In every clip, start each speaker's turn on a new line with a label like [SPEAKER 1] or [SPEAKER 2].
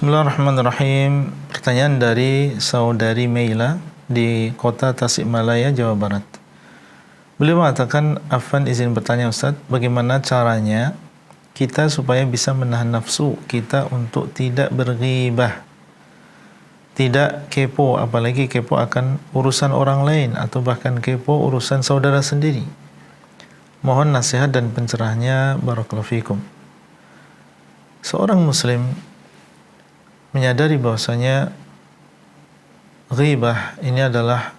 [SPEAKER 1] Bismillahirrahmanirrahim. Pertanyaan dari saudari Meila di kota Tasikmalaya, Jawa Barat. Beliau mengatakan, "Afwan izin bertanya Ustaz, bagaimana caranya kita supaya bisa menahan nafsu kita untuk tidak berghibah, tidak kepo, apalagi kepo akan urusan orang lain atau bahkan kepo urusan saudara sendiri. Mohon nasihat dan pencerahannya, barakallahu fikum." Seorang muslim menyadari bahwasanya ghibah ini adalah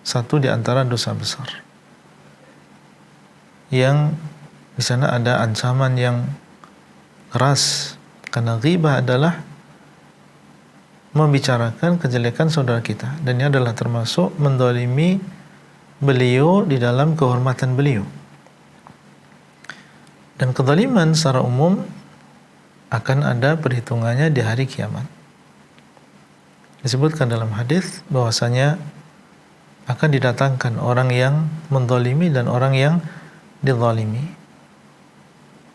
[SPEAKER 1] satu di antara dosa besar yang di sana ada ancaman yang keras, karena ghibah adalah membicarakan kejelekan saudara kita, dan ini adalah termasuk mendolimi beliau di dalam kehormatan beliau. Dan kezaliman secara umum akan ada perhitungannya di hari kiamat. Disebutkan dalam hadis bahwasanya akan didatangkan orang yang menzalimi dan orang yang dizalimi.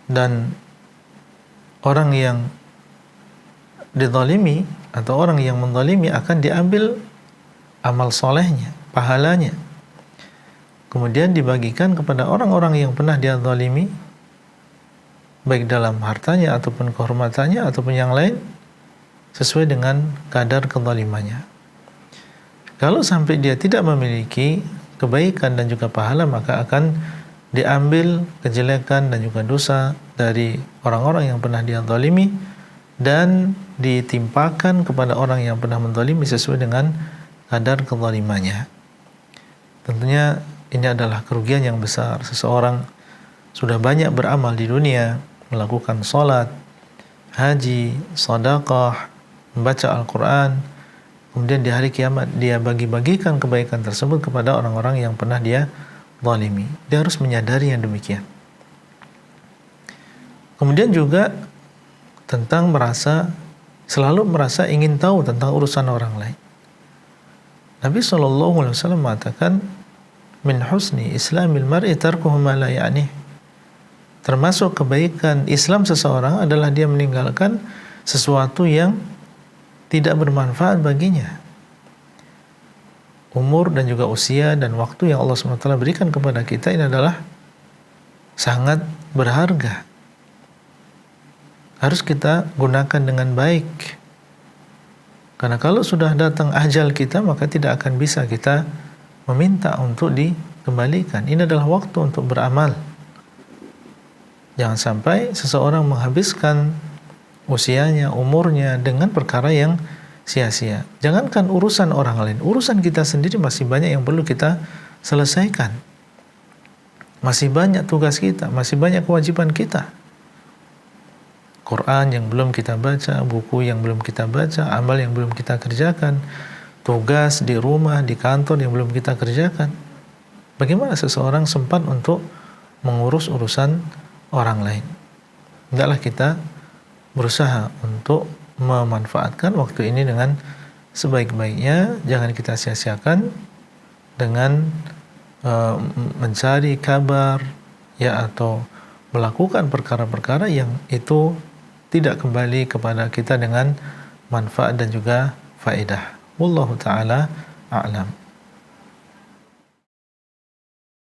[SPEAKER 1] Dan orang yang dizalimi atau orang yang menzalimi akan diambil amal solehnya, pahalanya, kemudian dibagikan kepada orang-orang yang pernah dia zalimi, baik dalam hartanya ataupun kehormatannya ataupun yang lain, sesuai dengan kadar kezalimannya. Kalau sampai dia tidak memiliki kebaikan dan juga pahala, maka akan diambil kejelekan dan juga dosa dari orang-orang yang pernah dia zalimi dan ditimpakan kepada orang yang pernah menzalimi sesuai dengan kadar kezalimannya. Tentunya ini adalah kerugian yang besar. Seseorang sudah banyak beramal di dunia, melakukan sholat, haji, sedekah, membaca Al-Quran, kemudian di hari kiamat dia bagi-bagikan kebaikan tersebut kepada orang-orang yang pernah dia zalimi. Dia harus menyadari yang demikian. Kemudian juga tentang selalu merasa ingin tahu tentang urusan orang lain. Nabi SAW mengatakan, "Min husni islamil mar'i tarkuhu ma la ya'nih." Termasuk kebaikan Islam seseorang adalah dia meninggalkan sesuatu yang tidak bermanfaat baginya. Umur dan juga usia dan waktu yang Allah SWT berikan kepada kita ini adalah sangat berharga. Harus kita gunakan dengan baik. Karena kalau sudah datang ajal kita, maka tidak akan bisa kita meminta untuk dikembalikan. Ini adalah waktu untuk beramal. Jangan sampai seseorang menghabiskan usianya, umurnya dengan perkara yang sia-sia. Jangankan urusan orang lain, urusan kita sendiri masih banyak yang perlu kita selesaikan. Masih banyak tugas kita, masih banyak kewajiban kita. Quran yang belum kita baca, buku yang belum kita baca, amal yang belum kita kerjakan, tugas di rumah, di kantor yang belum kita kerjakan. Bagaimana seseorang sempat untuk mengurus urusan orang lain? Hendaklah kita berusaha untuk memanfaatkan waktu ini dengan sebaik-baiknya. Jangan kita sia-siakan dengan mencari kabar atau melakukan perkara-perkara yang itu tidak kembali kepada kita dengan manfaat dan juga faedah. Wallahu ta'ala a'lam.